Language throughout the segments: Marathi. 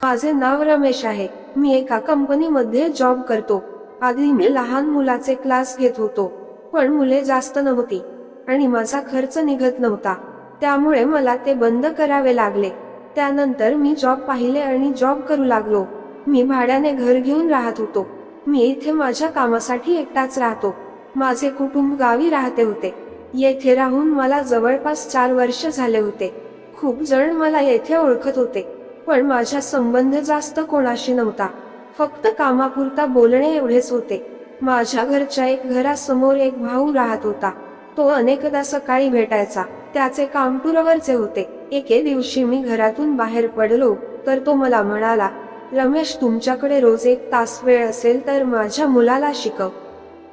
माझे नाव रमेश आहे. मी एका कंपनीमध्ये जॉब करतो. आधी मी लहान मुलाचे क्लास घेत होतो, पण मुले जास्त नव्हती आणि माझा खर्च निघत नव्हता. त्यामुळे मला ते बंद करावे लागले. त्यानंतर मी जॉब पाहिले आणि जॉब करू लागलो. मी भाड्याने घर घेऊन राहत होतो. मी इथे माझ्या कामासाठी एकटाच राहतो. माझे कुटुंब गावी राहते होते. येथे राहून मला जवळपास 4 वर्ष झाले होते. खूप जण मला येथे ओळखत होते, पण माझा संबंध जास्त कोणाशी नव्हता. फक्त कामापुरता बोलणे एवढेच होते. माझ्या घरच्या एक घरासमोर एक भाऊ राहत होता. तो अनेकदा सकाळी भेटायचा. त्याचे काम टूरवरचे होते. एके दिवशी मी घरातून बाहेर पडलो तर तो मला म्हणाला, रमेश, तुमच्याकडे रोज 1 तास वेळ असेल तर माझ्या मुलाला शिकव.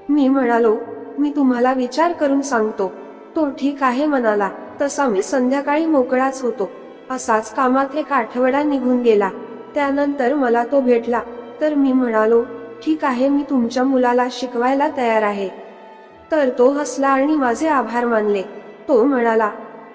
मी म्हणालो, मी तुम्हाला विचार करून सांगतो. तो ठीक आहे म्हणाला. तसा मी संध्याकाळी मोकळाच होतो. असाच कामात 1 आठवडा निघून गेला. त्यानंतर मला तो भेटला तर मी म्हणालो, ठीक आहे, मी तुमच्या मुलाला शिकवायला तयार आहे. तर तो हसला आणि माझे आभार मानले. तो म्हणाला,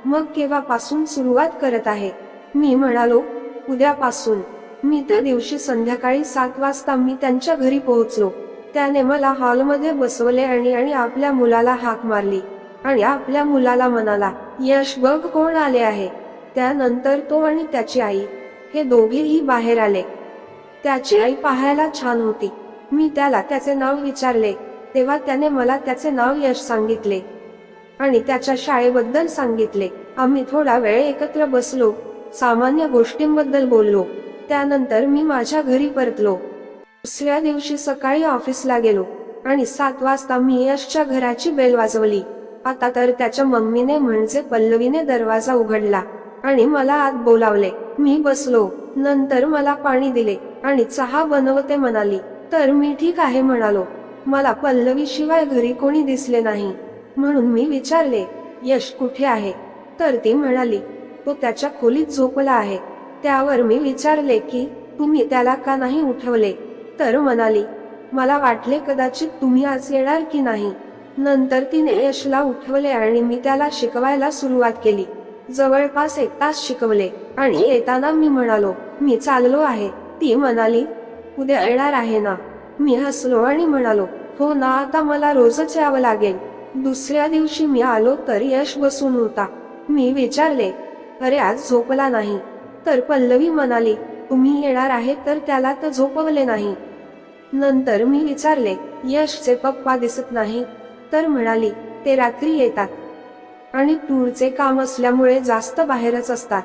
मग केव्हापासून सुरुवात करत आहे? मी म्हणालो, उद्यापासून. मी त्या दिवशी संध्याकाळी 7 वाजता मी त्यांच्या घरी पोहोचलो. त्याने मला हॉलमध्ये बसवले आणि आपल्या मुलाला हाक मारली आणि आपल्या मुलाला म्हणाला, यश, बघ कोण आले आहे. त्यानंतर तो आणि त्याची आई हे दोघेही बाहेर आले. त्याची आई पाहायला छान होती. मी त्याला त्याचे नाव विचारले तेव्हा त्याने मला त्याचे नाव यश सांगितले आणि त्याच्या शाळेबद्दल सांगितले. आम्ही थोडा वेळ एकत्र बसलो, सामान्य गोष्टींबद्दल बोललो. त्यानंतर मी माझ्या घरी परतलो. दुसऱ्या दिवशी सकाळी ऑफिसला गेलो आणि 7 वाजता मी यशच्या घराची बेल वाजवली. आता तर त्याच्या मम्मीने म्हणजे पल्लवीने दरवाजा उघडला आणि मला आत बोलावले. मी बसलो. नंतर मला पाणी दिले आणि चहा बनवते म्हणाली. तर मी ठीक आहे म्हणालो. मला पल्लवी शिवाय घरी कोणी दिसले नाही, म्हणून मी विचारले, यश कुठे आहे? तर ती म्हणाली, तो त्याच्या खोलीत झोपला आहे. त्यावर मी विचारले की तुम्ही त्याला का नाही उठवले? तर म्हणाली, मला वाटले कदाचित तुम्ही आज येणार की नाही. नंतर तिने यशला उठवले आणि मी त्याला शिकवायला सुरुवात केली. जवळपास 1 तास शिकवले आणि येताना मी म्हणालो, मी चाललो आहे. ती म्हणाली, उद्या येणार आहे ना? मी हसलो आणि म्हणालो, हो ना, आता मला रोजच यावं लागेल. दुसऱ्या दिवशी मी आलो तर यश बसून होता. मी विचारले, अरे, आज झोपला नाही? तर पल्लवी म्हणाली, तुम्ही येणार आहे तर त्याला तर झोपवले नाही. नंतर मी विचारले, यशचे पप्पा दिसत नाही? तर म्हणाली, ते रात्री येतात आणि टूरचे काम असल्यामुळे जास्त बाहेरच असतात.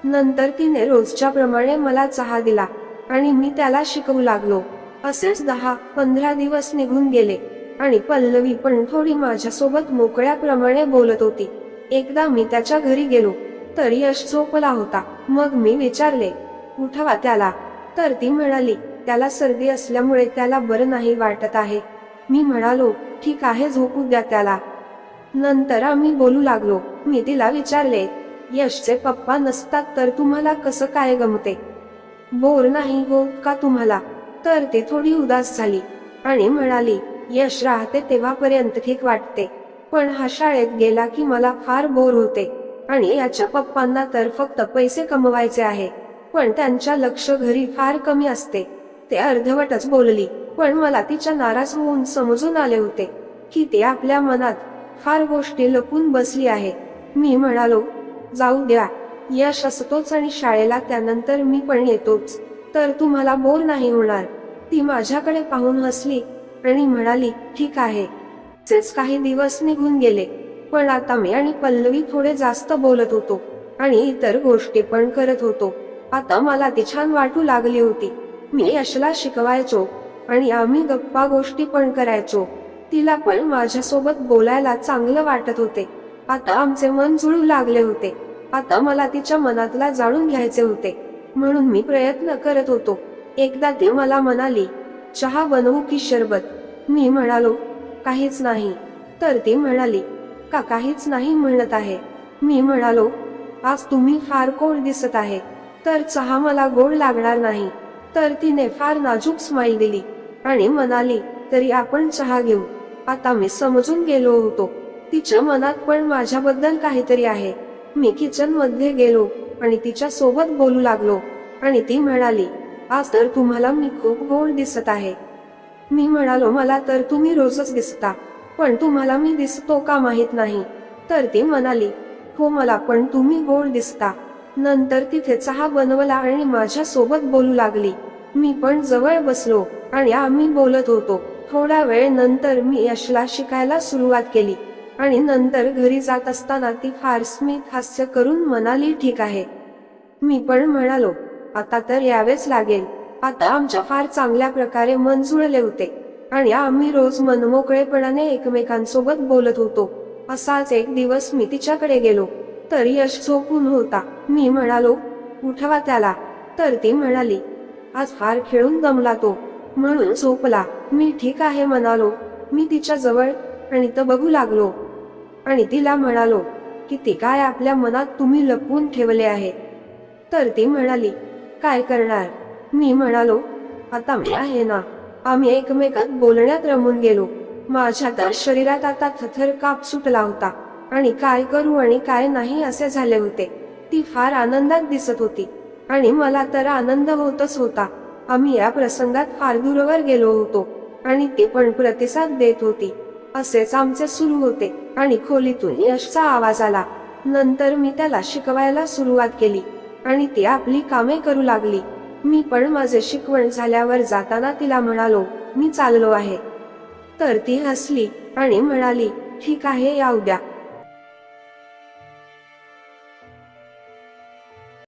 नंतर तिने रोजच्या प्रमाणे मला चहा दिला आणि मी त्याला शिकवू लागलो. असेच 10-15 दिवस निघून गेले आणि पल्लवी पण थोडी माझ्यासोबत मोकळ्याप्रमाणे बोलत होती. एकदा मी त्याच्या घरी गेलो तर यश झोपला होता. मग मी विचारले, उठवा त्याला. तर ती म्हणाली, त्याला सर्दी असल्यामुळे त्याला बरं नाही वाटत आहे. मी म्हणालो, ठीक आहे, झोपू द्या त्याला. नंतर आम्ही बोलू लागलो. मी तिला विचारले, यशचे पप्पा नसतात तर तुम्हाला कसं काय गमते? बोर नाही होत का तुम्हाला? तर ती थोडी उदास झाली आणि म्हणाली, यश राहते तेव्हापर्यंत ठीक वाटते, पण हा शाळेत गेला की मला फार बोर होते आणि याच्या पप्पांना तर फक्त पैसे कमवायचे आहे, पण त्यांच्या लक्ष घरी फार कमी असते. ते अर्धवटच बोलली, पण मला तिच्या नाराज होऊन समजून आले होते की ती आपल्या मनात फार गोष्टी लपून बसली आहे. मी म्हणालो, जाऊ द्या, यश असतोच आणि शाळेला त्यानंतर मी पण येतोच, तर तुम्हाला बोर नाही होणार. ती माझ्याकडे पाहून हसली आणि म्हणाली, ठीक आहे. तेच काही दिवस निघून गेले, पण आता मी आणि पल्लवी थोडे जास्त बोलत होतो आणि इतर गोष्टी पण करत होतो. आता मला ती छान वाटू लागली होती. मी यशला शिकवायचो आणि आम्ही गप्पा गोष्टी पण करायचो. तिला पण माझ्यासोबत बोलायला चांगलं वाटत होते. आता आमचे मन जुळू लागले होते. आता मला तिच्या मनातला जाणून घ्यायचे होते, म्हणून मी प्रयत्न करत होतो. एकदा ती मला म्हणाली, चहा बनवू की शरबत? मी म्हणालो, काहीच नाही. तर ती म्हणाली, का काहीच नाही म्हणत आहे? मी म्हणालो, आज तुम्ही फार गोड दिसत आहे, तर चहा मला गोड लागणार नाही. तर तिने फार नाजूक स्माईल दिली आणि म्हणाली, तरी आपण चहा घेऊ. आता मी समजून गेलो होतो, तिच्या मनात पण माझ्याबद्दल काहीतरी आहे. मी किचन मध्ये गेलो आणि तिच्या सोबत बोलू लागलो. आणि ती म्हणाली, आज तर तुम्हाला मी खूप गोड दिसत आहे. मी म्हणालो, मला तर तुम्ही रोजच दिसता, पण तुम्हाला मी दिसतो का माहित नाही. तर ती म्हणाली, हो मला पण तुम्ही गोड दिसता. नंतर तिथे चहा बनवला आणि माझ्या सोबत बोलू लागली. मी पण जवळ बसलो आणि आम्ही बोलत होतो. थोडा वेळ नंतर मी यशला शिकायला सुरुवात केली आणि नंतर घरी जात असताना ती फार स्मित हास्य करून म्हणाली, ठीक आहे. मी पण म्हणालो, आता तर यावेच लागेल. आता आमच्या फार चांगल्या प्रकारे मन जुळले होते आणि आम्ही रोज मनमोकळेपणाने एकमेकांसोबत बोलत होतो. असाच एक दिवस मी तिच्याकडे गेलो, तर यश झोपून होता. मी म्हणालो, उठवा त्याला. तर ती म्हणाली, आज फार खेळून दमला तो, म्हणून झोपला. मी ठीक आहे म्हणालो. मी तिच्या जवळ आणि त बघू लागलो आणि तिला म्हणालो, किती काय आपल्या मनात तुम्ही लपवून ठेवले आहे. तर ती म्हणाली, काय करणार. मी म्हणालो, आता मी आहे ना. आम्ही एकमेकात बोलण्यात रमून गेलो. माझ्या तर शरीरात आता थरथर काप सुटला होता आणि काय करू आणि काय नाही असे झाले होते. ती फार आनंदात दिसत होती आणि मला तर आनंद होतच होता. आम्ही या प्रसंगात फार दूरवर गेलो होतो आणि ती पण प्रतिसाद देत होती. असेच आमचे सुरू होते आणि खोलीतून यशचा आवाज आला. नंतर मी त्याला शिकवायला सुरुवात केली आणि ती आपली कामे करू लागली. मी पण माझे शिकवण झाल्यावर जाताना तिला म्हणालो, मी चाललो आहे. तर ती हसली आणि म्हणाली, ठीक आहे, या उद्या.